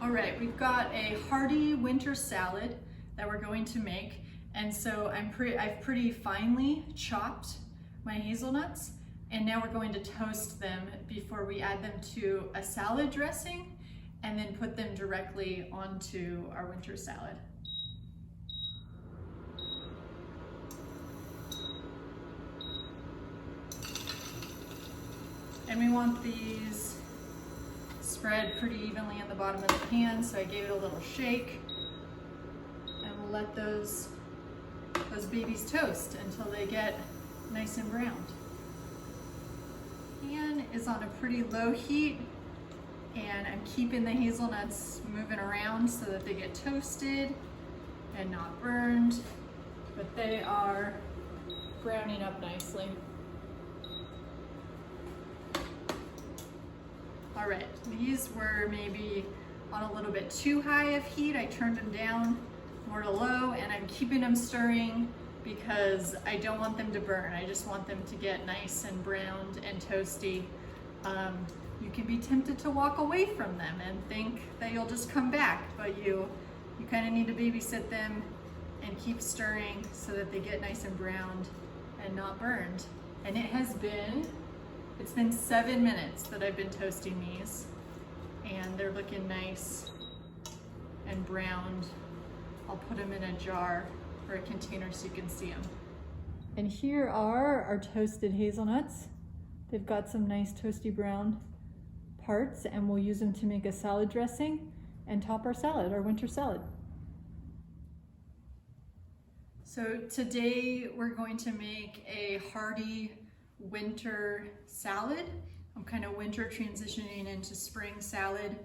All right, we've got a hearty winter salad that we're going to make. And so I've pretty finely chopped my hazelnuts, and now we're going to toast them before we add them to a salad dressing and then put them directly onto our winter salad. And we want these spread pretty evenly in the bottom of the pan, so I gave it a little shake. And we'll let those babies toast until they get nice and browned. Pan is on a pretty low heat, and I'm keeping the hazelnuts moving around so that they get toasted and not burned, but they are browning up nicely. All right, these were maybe on a little bit too high of heat. I turned them down more to low, and I'm keeping them stirring because I don't want them to burn. I just want them to get nice and browned and toasty. You can be tempted to walk away from them and think that you'll just come back, but you kind of need to babysit them and keep stirring so that they get nice and browned and not burned. And it's been 7 minutes that I've been toasting these, and they're looking nice and browned. I'll put them in a jar or a container so you can see them. And here are our toasted hazelnuts. They've got some nice toasty brown parts, and we'll use them to make a salad dressing and top our salad, our winter salad. So today we're going to make a hearty winter salad. I'm kind of winter transitioning into spring salad.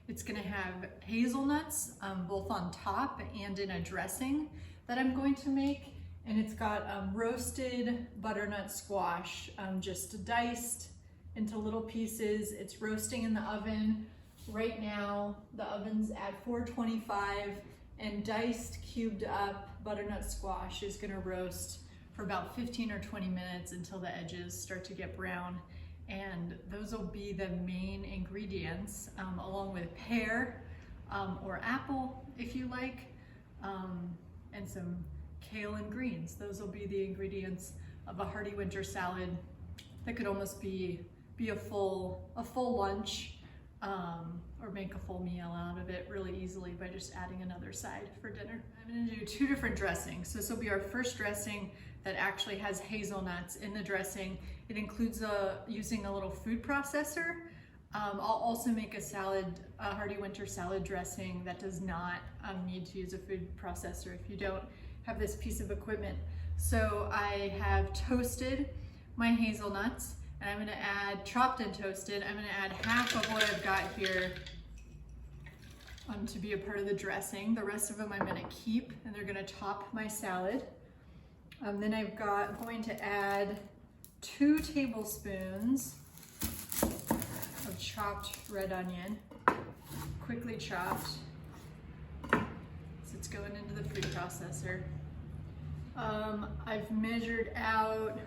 It's going to have hazelnuts both on top and in a dressing that I'm going to make, and it's got roasted butternut squash, just diced into little pieces. It's roasting in the oven right now. The oven's at 425, and diced, cubed up butternut squash is going to roast for about 15 or 20 minutes until the edges start to get brown. And those will be the main ingredients, along with pear or apple if you like, and some kale and greens. Those will be the ingredients of a hearty winter salad that could almost be a full lunch, or make a full meal out of it really easily by just adding another side for dinner. I'm going to do 2 different dressings. So this will be our first dressing that actually has hazelnuts in the dressing. It includes using a little food processor. I'll also make a hearty winter salad dressing that does not need to use a food processor if you don't have this piece of equipment. So I have toasted my hazelnuts, and I'm gonna add, chopped and toasted, I'm gonna add half of what I've got here to be a part of the dressing. The rest of them I'm gonna keep, and they're gonna top my salad. Then I'm going to add 2 tablespoons of chopped red onion, quickly chopped. So it's going into the food processor. I've measured out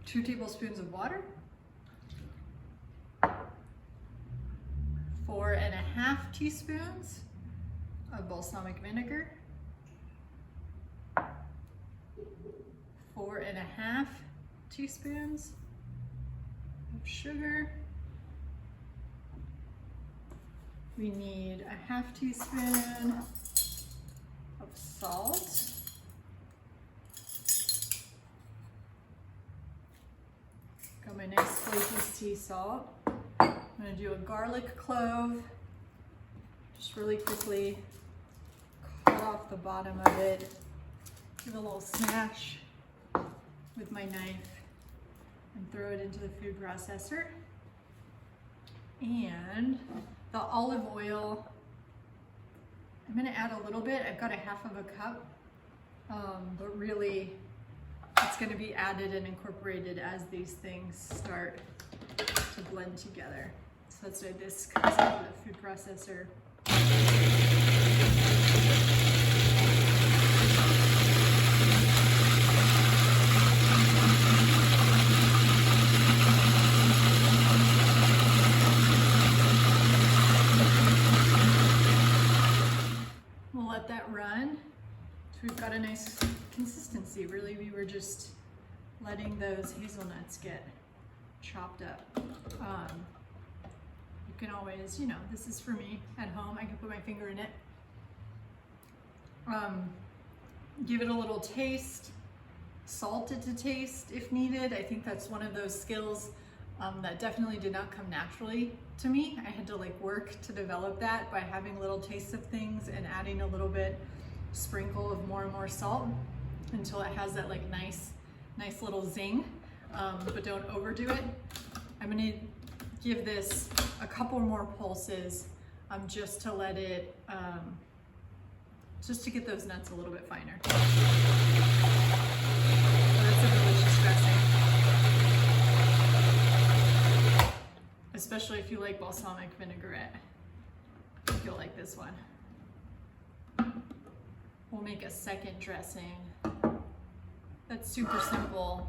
2 tablespoons of water, 4.5 teaspoons of balsamic vinegar, 4.5 teaspoons of sugar. We need a 1/2 teaspoon of salt. Got my nice flaky sea salt. I'm gonna do a garlic clove. Just really quickly cut off the bottom of it. Give a little smash with my knife and throw it into the food processor. And the olive oil, I'm gonna add a little bit. I've got a 1/2 cup, but really it's gonna be added and incorporated as these things start to blend together. So that's why this comes out of the food processor. run. So we've got a nice consistency. Really, we were just letting those hazelnuts get chopped up. You can always, you know, this is for me at home. I can put my finger in it. Give it a little taste, salt it to taste if needed. I think that's one of those skills that definitely did not come naturally to me. I had to like work to develop that by having little tastes of things and adding a little bit, sprinkle of more and more salt until it has that like nice little zing, but don't overdo it. I'm gonna give this a couple more pulses just to let it, just to get those nuts a little bit finer. So that's a delicious dressing. Especially if you like balsamic vinaigrette, you'll like this one. We'll make a second dressing that's super simple,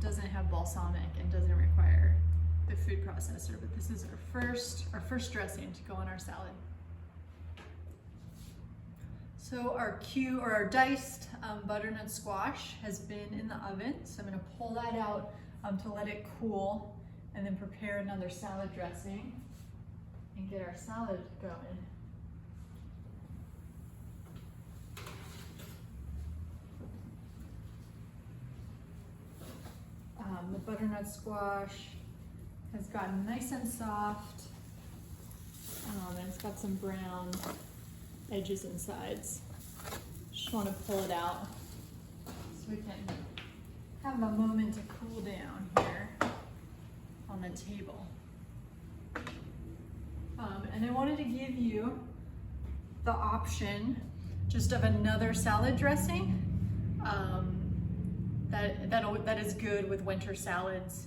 doesn't have balsamic and doesn't require the food processor, but this is our first dressing to go on our salad. So our diced butternut squash has been in the oven, so I'm going to pull that out to let it cool and then prepare another salad dressing and get our salad going. The butternut squash has gotten nice and soft, and it's got some brown edges and sides. Just want to pull it out so we can have a moment to cool down here on the table. And I wanted to give you the option just of another salad dressing that is good with winter salads,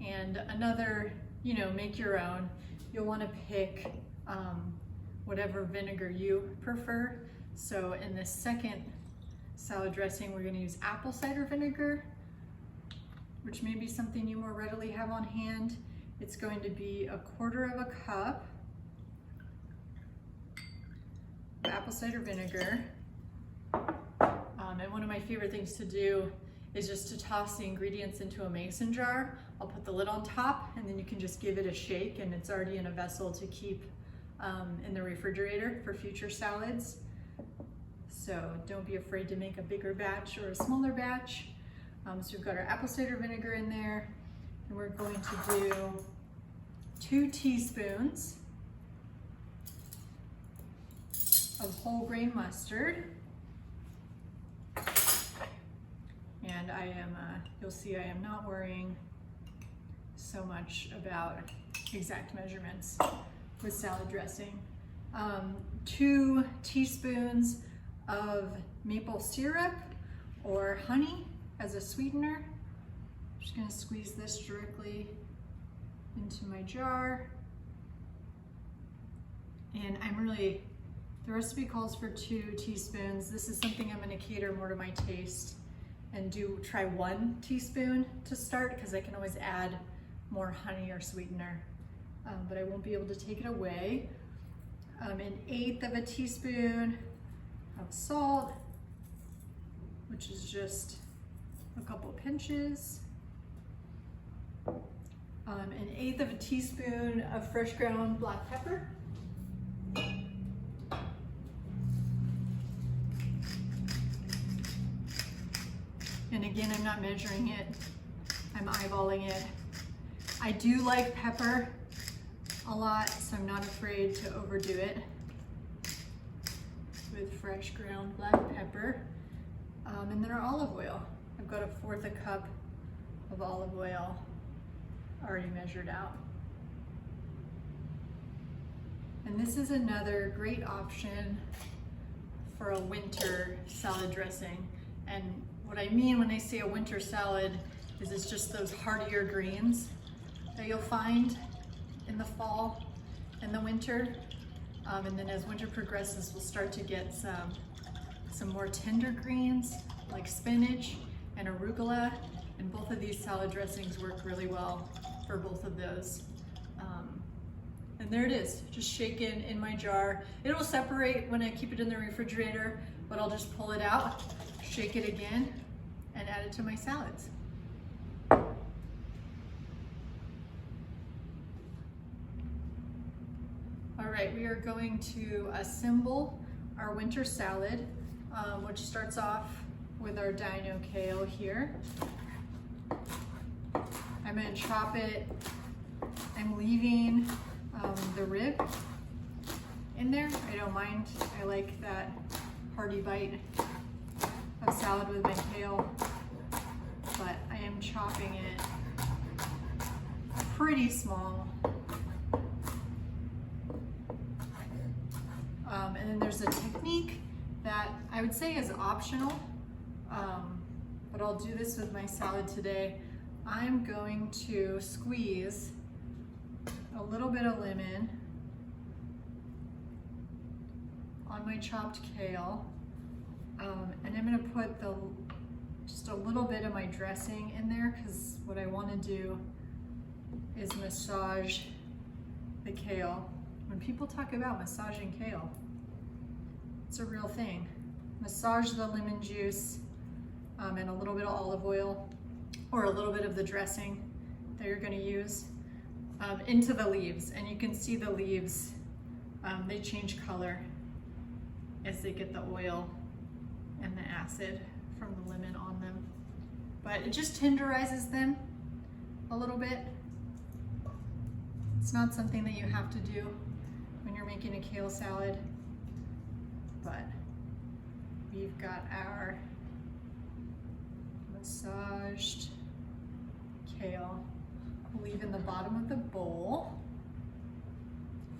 and another, you know, make your own. You'll want to pick whatever vinegar you prefer. So in this second salad dressing, we're going to use apple cider vinegar, which may be something you more readily have on hand. It's going to be 1/4 cup of apple cider vinegar. And one of my favorite things to do is just to toss the ingredients into a mason jar. I'll put the lid on top and then you can just give it a shake, and it's already in a vessel to keep in the refrigerator for future salads. So don't be afraid to make a bigger batch or a smaller batch. So we've got our apple cider vinegar in there, and we're going to do 2 teaspoons of whole grain mustard. And I am, you'll see I am not worrying so much about exact measurements with salad dressing. 2 teaspoons of maple syrup or honey as a sweetener. I'm just gonna squeeze this directly into my jar. And the recipe calls for 2 teaspoons. This is something I'm gonna cater more to my taste and try 1 teaspoon to start, because I can always add more honey or sweetener, but I won't be able to take it away. 1/8 teaspoon of salt, which is just a couple pinches. 1/8 teaspoon of fresh ground black pepper. And again, I'm not measuring it, I'm eyeballing it. I do like pepper a lot, so I'm not afraid to overdo it with fresh ground black pepper. And then our olive oil. I've got 1/4 cup of olive oil already measured out. And this is another great option for a winter salad dressing. And what I mean when I say a winter salad is it's just those heartier greens that you'll find in the fall and the winter. And then as winter progresses, we'll start to get some more tender greens like spinach and arugula. And both of these salad dressings work really well for both of those. And And there it is, just shaken in my jar. It'll separate when I keep it in the refrigerator, but I'll just pull it out, shake it again, and add it to my salads. All right, we are going to assemble our winter salad, which starts off with our dino kale here. I'm gonna chop it. I'm leaving the rib in there. I don't mind. I like that hearty bite of salad with my kale, but I am chopping it pretty small. And then there's a technique that I would say is optional, but I'll do this with my salad today. I'm going to squeeze a little bit of lemon on my chopped kale, and I'm going to put just a little bit of my dressing in there, because what I want to do is massage the kale. When people talk about massaging kale, it's a real thing. Massage the lemon juice and a little bit of olive oil, or a little bit of the dressing that you're going to use, into the leaves. And you can see the leaves, they change color as they get the oil and the acid from the lemon on them. But it just tenderizes them a little bit. It's not something that you have to do when you're making a kale salad, but we've got our massaged kale. We'll leave in the bottom of the bowl.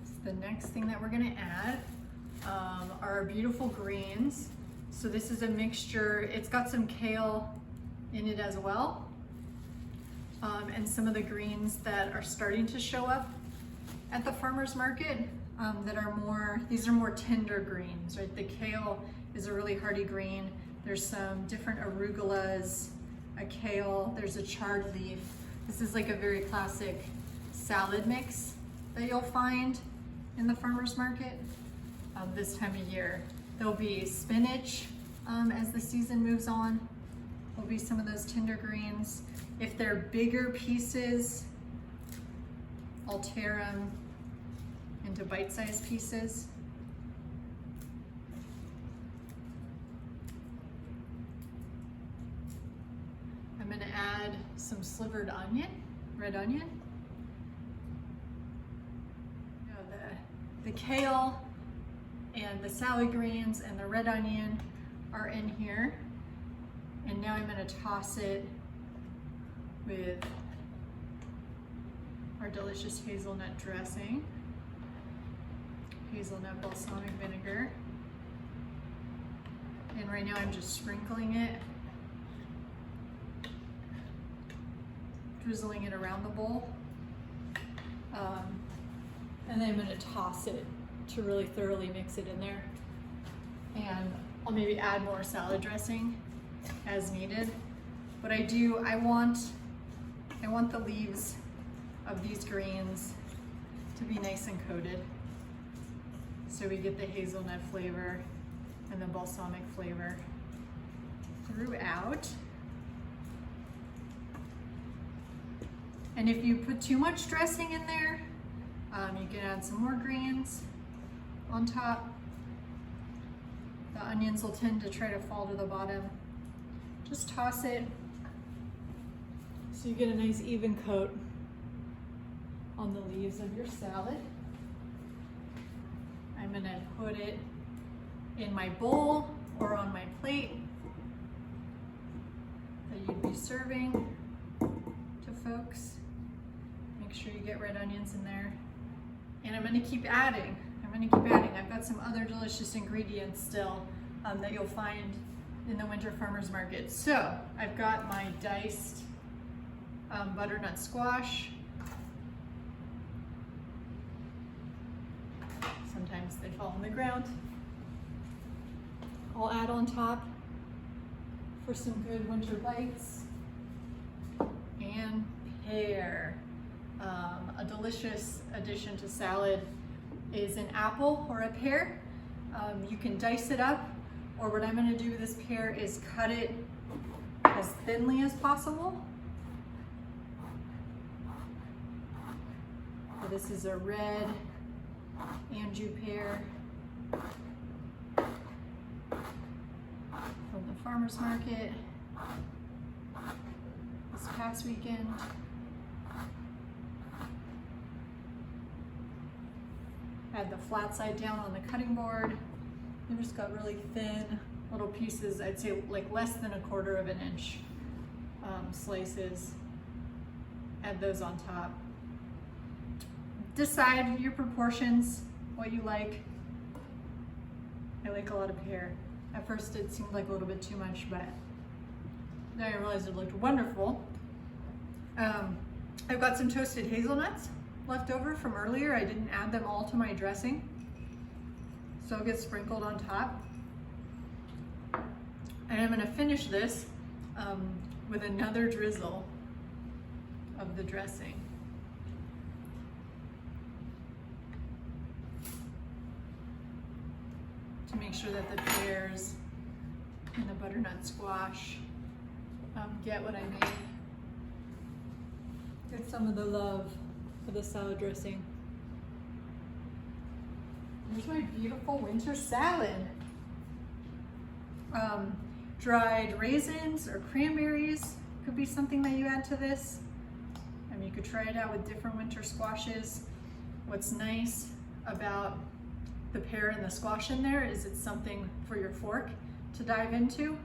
So the next thing that we're gonna add are our beautiful greens. So this is a mixture. It's got some kale in it as well, and some of the greens that are starting to show up at the farmer's market that are these are more tender greens, right? The kale is a really hearty green. There's some different arugulas, a kale, there's a chard leaf. This is like a very classic salad mix that you'll find in the farmer's market this time of year. There'll be spinach as the season moves on. There'll be some of those tender greens. If they're bigger pieces, I'll tear them into bite-sized pieces. I'm going to add some slivered onion, red onion. You know, the kale and the salad greens and the red onion are in here. And now I'm going to toss it with our delicious hazelnut dressing, hazelnut balsamic vinegar. And right now I'm just sprinkling it, drizzling it around the bowl. And then I'm going to toss it to really thoroughly mix it in there. And I'll maybe add more salad dressing as needed. But I want the leaves of these greens to be nice and coated, so we get the hazelnut flavor and the balsamic flavor throughout. And if you put too much dressing in there, you can add some more greens on top. The onions will tend to try to fall to the bottom. Just toss it so you get a nice even coat on the leaves of your salad. I'm gonna put it in my bowl or on my plate that you'd be serving to folks. Make sure you get red onions in there. And I'm gonna keep adding. I've got some other delicious ingredients still that you'll find in the winter farmer's market. So I've got my diced butternut squash. Sometimes they fall on the ground. I'll add on top for some good winter bites. And pear. A delicious addition to salad is an apple or a pear. You can dice it up, or what I'm going to do with this pear is cut it as thinly as possible. So this is a red Anjou pear from the farmer's market this past weekend. Had the flat side down on the cutting board. I just got really thin little pieces, I'd say like less than 1/4 of an inch slices. Add those on top. Decide your proportions, what you like. I like a lot of pear. At first it seemed like a little bit too much, but then I realized it looked wonderful. I've got some toasted hazelnuts left over from earlier. I didn't add them all to my dressing, so it gets sprinkled on top. And I'm going to finish this with another drizzle of the dressing. To make sure that the pears and the butternut squash get what I made. Get some of the love for the salad dressing. Here's my beautiful winter salad. Dried raisins or cranberries could be something that you add to this. I mean, you could try it out with different winter squashes. What's nice about the pear and the squash in there is it's something for your fork to dive into.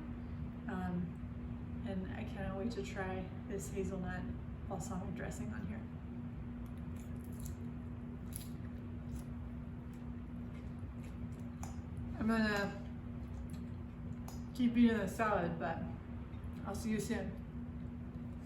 And I cannot wait to try this hazelnut balsamic dressing on here. I'm gonna keep eating the salad, but I'll see you soon.